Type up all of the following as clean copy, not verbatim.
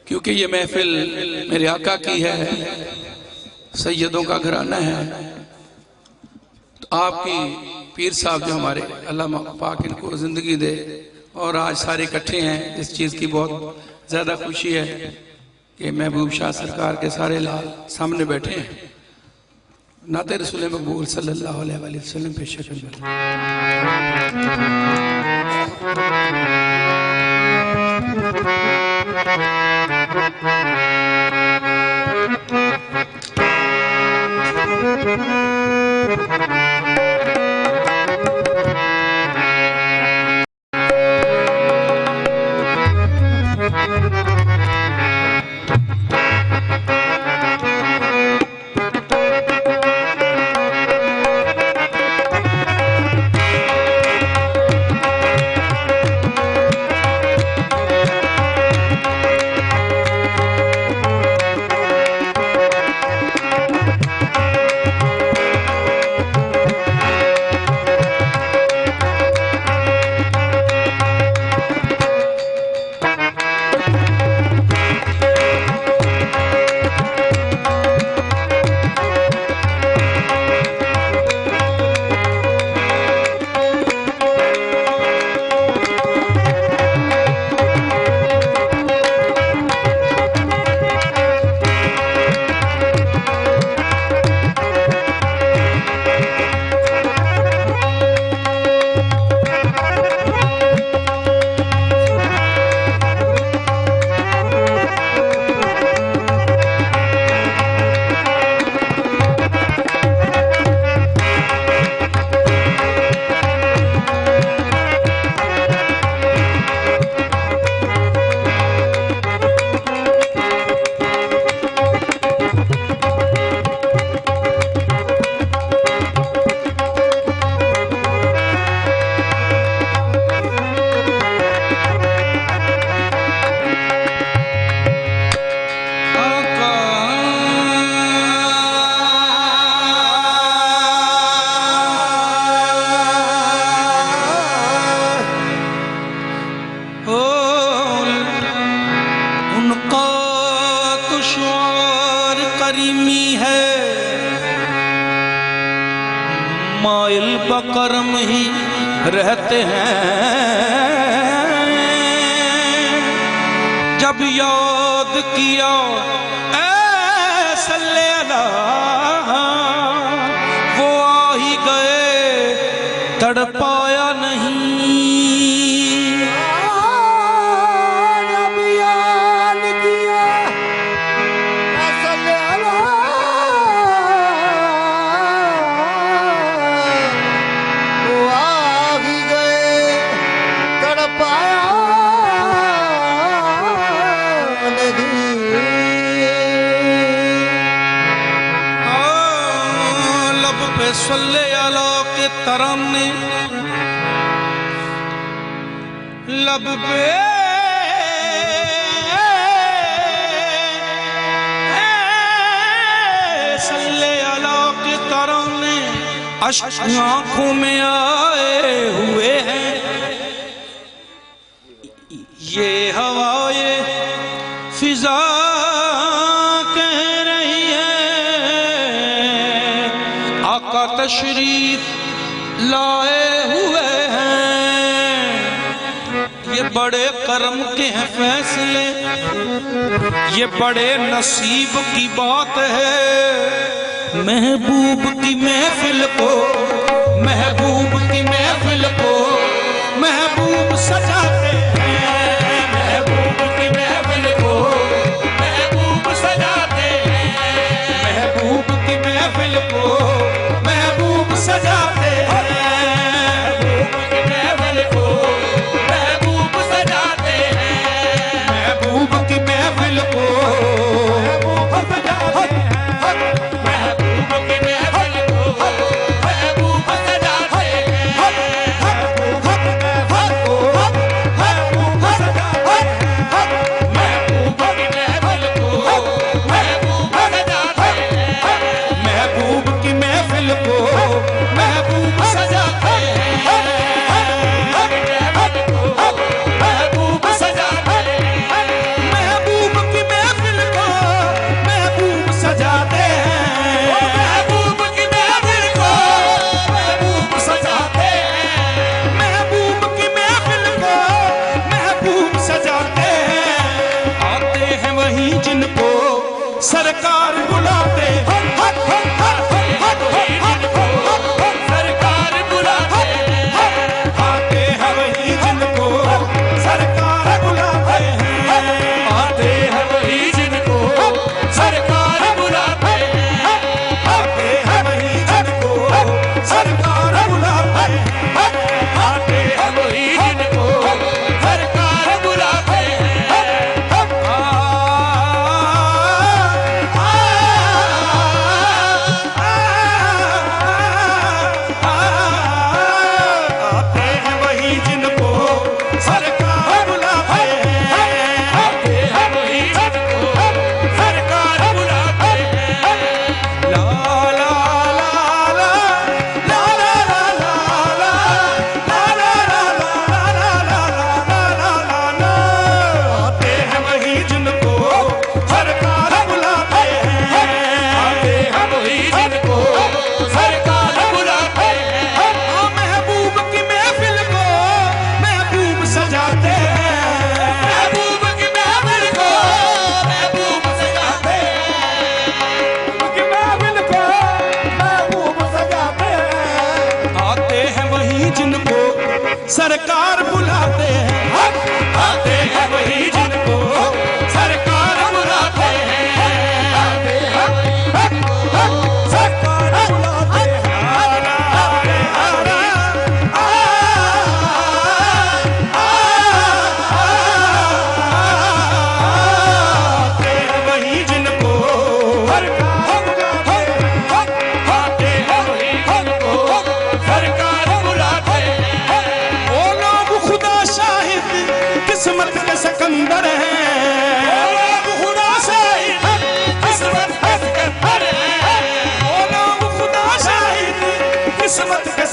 क्योंकि ये महफिल मेरे आका की है, सैयदों का घराना है। तो आपकी पीर साहब जो हमारे, अल्लाह पाक इनको ज़िंदगी दे, और आज सारे इकट्ठे हैं, इस चीज़ की बहुत ज़्यादा खुशी है कि महबूब शाह सरकार के सारे लाल सामने बैठे हैं। नाते रसूल मकबूल सल्लल्लाहु अलैहि वसल्लम पे शक्ल करम ही रहते हैं। जब याद किया ऐ सल्ले अला, वो आ ही गए, तड़पाया नहीं। सल्ले अला के तराने लब पे सल्ले अला के तराने अश्क आंखों में आए हुए हैं। ये हवाए फिजा तशरीफ लाए हुए हैं। ये बड़े करम के हैं फैसले, ये बड़े नसीब की बात है। महबूब की महफिल को, महबूब की महफिल को महबूब सजाते हैं। महबूब की महफिल को महबूब सजाते हैं। महबूब की महफिल को सजाते हैं। महबूब की महफिल को महबूब सजाते हैं। महबूब की महफिल को महबूब सजाते हैं। महबूब की महफिल को महबूब सजाते हैं। महबूब की महफिल को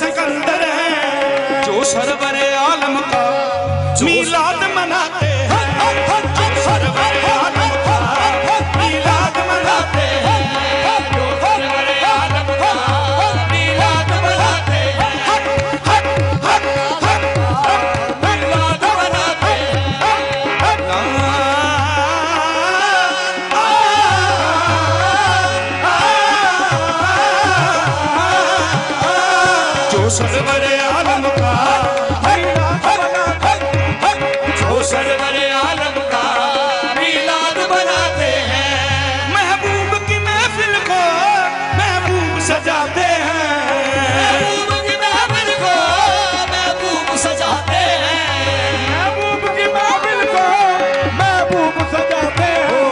सिकंदर हैं, जो सरवर आलम का मीलाद मनाते हैं, जो सरवर आलम का मीलाद मनाते हैं, जो सरवर आलम का मीलाद मनाते हैं, हक हक हक हक मीलाद मनाते हैं, जो सरवर आलम का जो सरवर आलम का मीलाद बनाते हैं, महबूब की महफिल को महबूब सजाते हैं, महबूब की महफिल को महबूब सजाते हैं, महबूब की महफिल को महबूब सजाते हैं।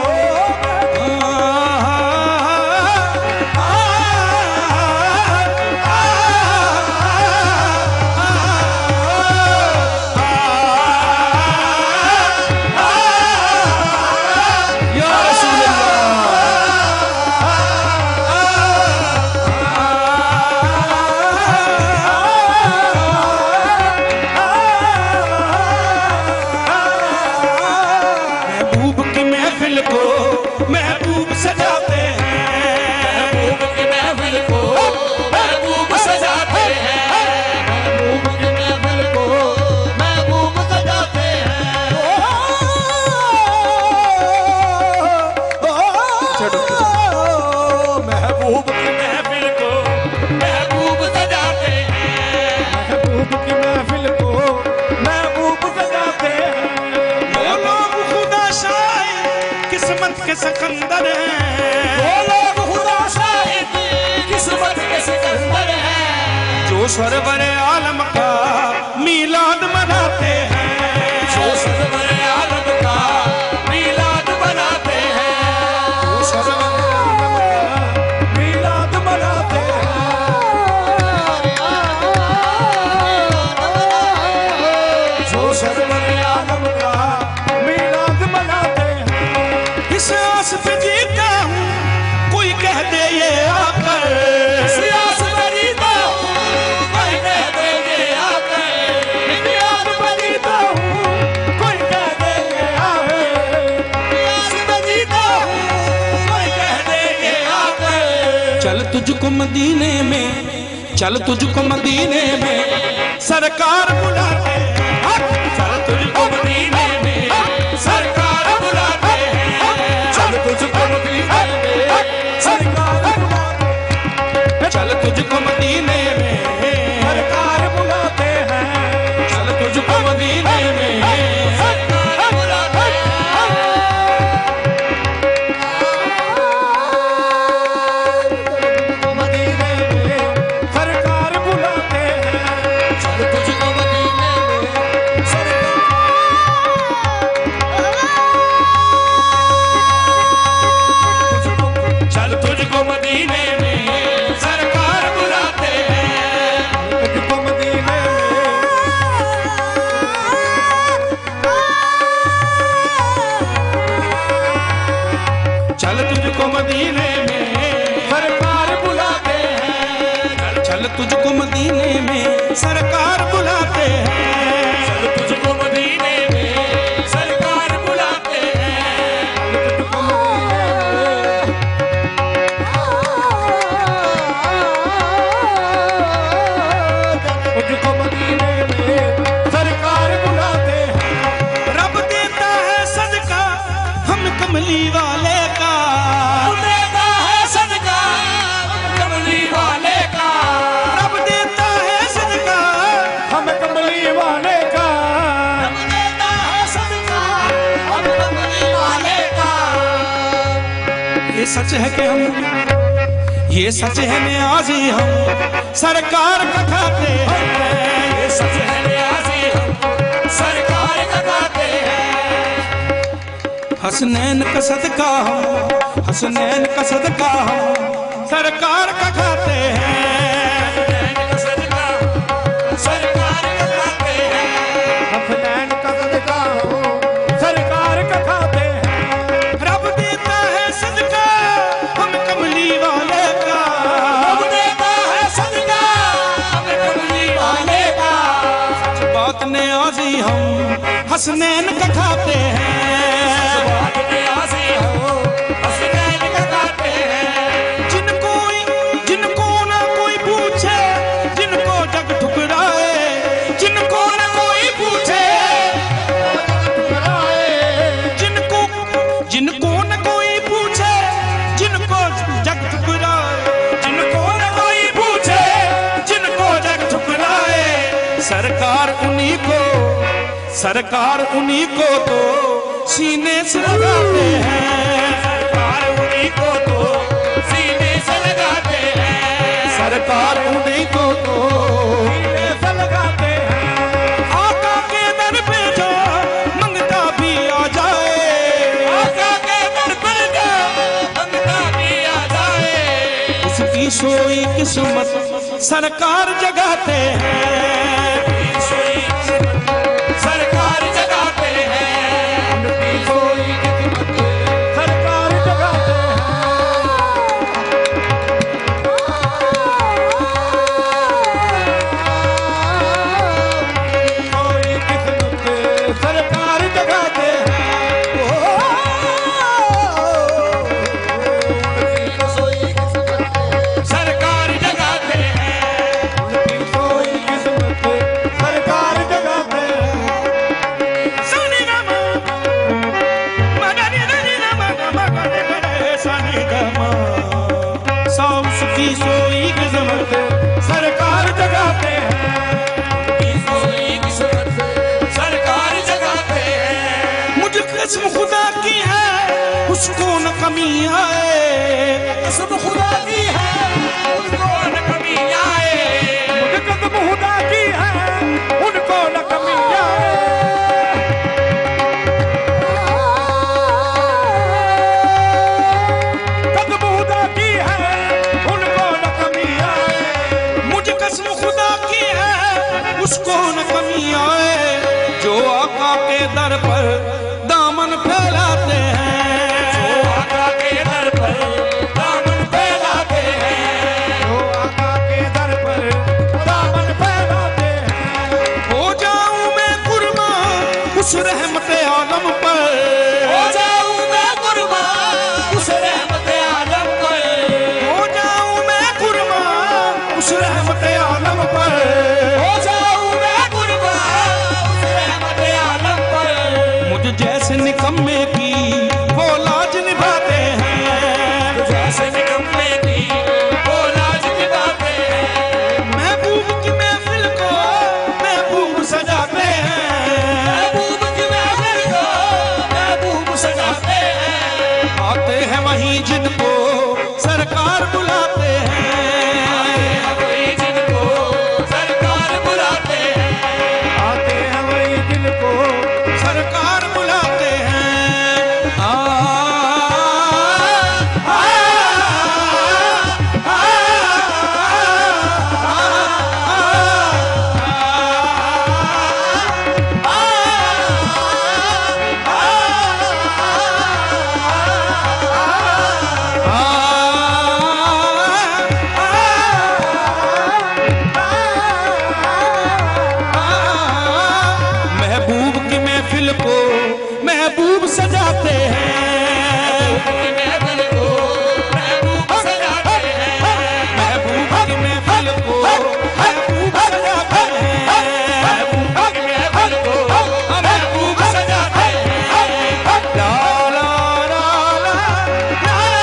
के सिकंदर हैं, वो लोग खुदा शाहिद किस्मत के सिकंदर हैं, जो सरवर आलम का मीलाद मनाते हैं, जो सरवर आलम का मीलाद बनाते हैं, जो सरवर आलम का मीलाद बनाते हैं, जो सरवर आलम का मीलाद बनाते हैं। इस आस पे जीता हूँ, कोई कह दे ये आकर, इस आस पे जीता हूँ, कोई कह दे ये आकर, इस आस पे जीता हूँ, कोई कह दे ये आकर, इस आस पे जीता हूँ, कोई कह दे ये आकर। चल तुझको मदीने में, चल तुझको मदीने में सरकार बुलाते हैं, चल तुझको मदीने में सरकार बुलाते हैं, चल तुझको मदीने में सरकार बुलाते हैं, चल तुझको मदीने में सरकार बुलाते हैं, चल तुझको मदीने में सरकार बुलाते हैं, मदीने में सरकार बुलाते हैं, चल तुझको मदीने में सरकार चल तुझको मदीने में सरकार बुलाते हैं, तुझको मदीने में चल तुझको मदीने में सरकार बुलाते हैं, चल तुझको मदीने में सरकार बुलाते हैं, चल तुझको मदीने में सरकार बुलाते हैं, तुझको मदीने में सरकार बुलाते हैं। रब देता है सदका हम कमली वाले का, देता है सदका कमली वाले का, रब देता है सदका हम कमली वाले का, देता है सदका हम कमली वाले का। ये सच है कि हम, ये सच है न्याज़ी हम सरकार का खाते हैं, ये सच है न्याज़ी हम सरकार का गाते हैं, हसनैन का सदका हम, हसनैन का सदका हम सरकार का खाते हैं, हसनैन का सदका सरकार का गाते हैं, हसनैन का सदका सरकार का खाते हैं, रब देता है सदका हम कमली वाले का, रब देता है सदका हम कमली हसनैन का खाते हैं, स्वाद न्यासी हो हसनैन का खाते हैं। जिनको ना कोई पूछे, जिनको जग ठुकराए, जिनको ना कोई पूछे, जिनको न कोई पूछे, जिनको जग ठुकराए, जिनको न कोई पूछे, जिनको जग ठुकराए, सरकार उन्हीं को तो सीने से लगाते हैं, सरकार उन्हीं को तो सीने से लगाते हैं, सरकार उन्हीं को तो सीने से लगाते हैं। आका के दर पे जो मंगता भी आ जाए, आका के दर पर जो मंगता भी आ जाए, उसकी सोई किस्मत सरकार जगाते हैं, सरकार जगाते हैं, उनकी सोई किस्मत सरकार जगाते हैं, सोई किस्मत सरकार जगाते हैं, सोई किस्मत सरकार जगाते हैं, सोई किस्मत सरकार जगाते हैं। सनी गमा मगनी गनी गमा गमा गने गने सनी गमा, साउस की सोई किस्मत सरकार जगाते हैं, सोई किस्मत सरकार जगाते हैं। मुझ कसम खुदा की है उसको न कमी आए, कसम खुदा की है उनको न कमी आए, मुझ कसम खुदा की है उनको न कमी आए, कसम खुदा की है उनको न कमी आए, मुझ कसम खुदा की है उसको न कमी आए, जो आका के दर पर दामन फैलाते हैं, आका के दर पर दामन फैलाते हैं, जो आका के दर पर दामन फैलाते हैं। हो जाऊं मैं कुर्बान उस रहमत आलम पर, हो जाऊं मैं कुर्बान उस रहमत आलम पर, हो जाऊं मैं कुर्बान उस रहमत आलम पर, हो जाऊं मैं कुर्बान उस रहमत आलम पर। मुझ जैसे निकम्मे की वो लाज निभाते हैं, जैसे निकम्मे की वो लाज निभाते हैं, महबूब की महफिल को महबूब सजाते हैं, महबूब की महफिल को महबूब सजाते हैं, आते हैं वहीं जिनको सरकार बुलाते हैं, वही जिनको सरकार बुलाते हैं, आते हैं वहीं जिनको सरकार बुलाते हैं। आ, आ, आ, महबूब की महफिल को महबूब सजाते हैं, महफिल को महबूब सजाते हैं, महबूब की महफिल को महबूब सजाते हैं, महबूब की महफिल को महबूब सजाते हैं। ला ला ला ला ला ला ला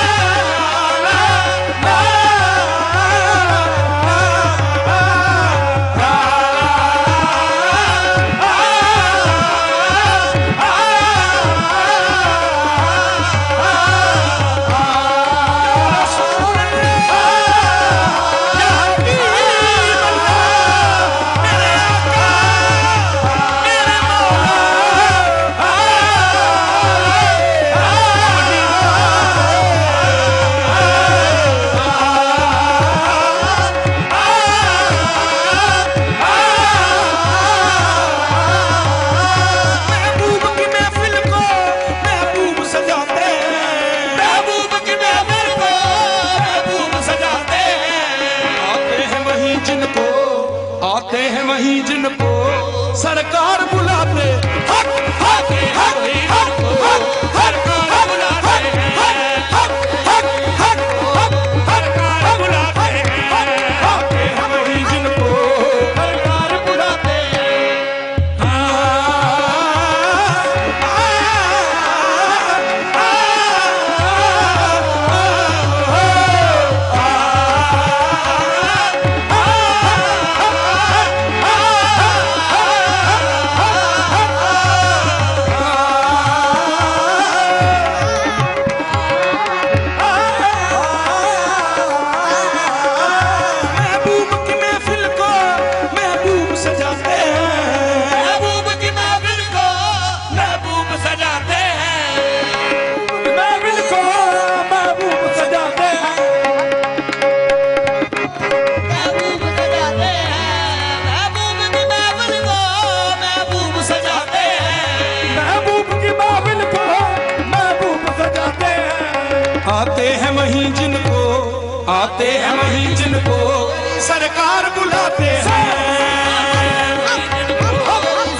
महबूब की महफिल को महबूब सजाते हैं, महबूब की महफिल को महबूब सजाते हैं, आते हैं वहीं जिनको, आते हैं वहीं जिनको सरकार बुलाते, हक आते हैं वहीं जिनको, आते हैं वहीं जिनको सरकार बुलाते हैं,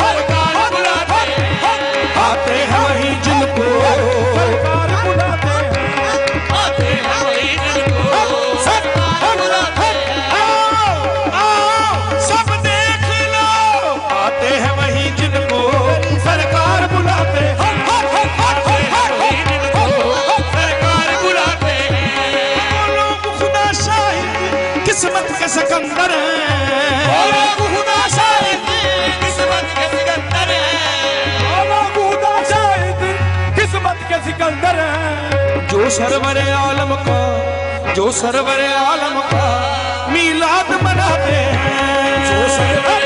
सरकार बुलाते हैं, आते हैं वहीं जिनको सरकार बुलाते हैं, आते हैं वही जिनको सरकार बुलाते हैं। आओ सब देख लो, आते हैं वहीं जिनको सरकार बुलाते हैं, वही जिनको सरकार बुलाते हैं। वो लोग खुदा शाहिद किस्मत के सिकंदर हैं, वो लोग खुदा शाहिद किस्मत के सिकंदर हैं, खुदा शाहिद किस्मत के सिकंदर हैं। जो सरवर आलम का, जो सरवर आलम का मीलाद मनाते हैं, जो सरवर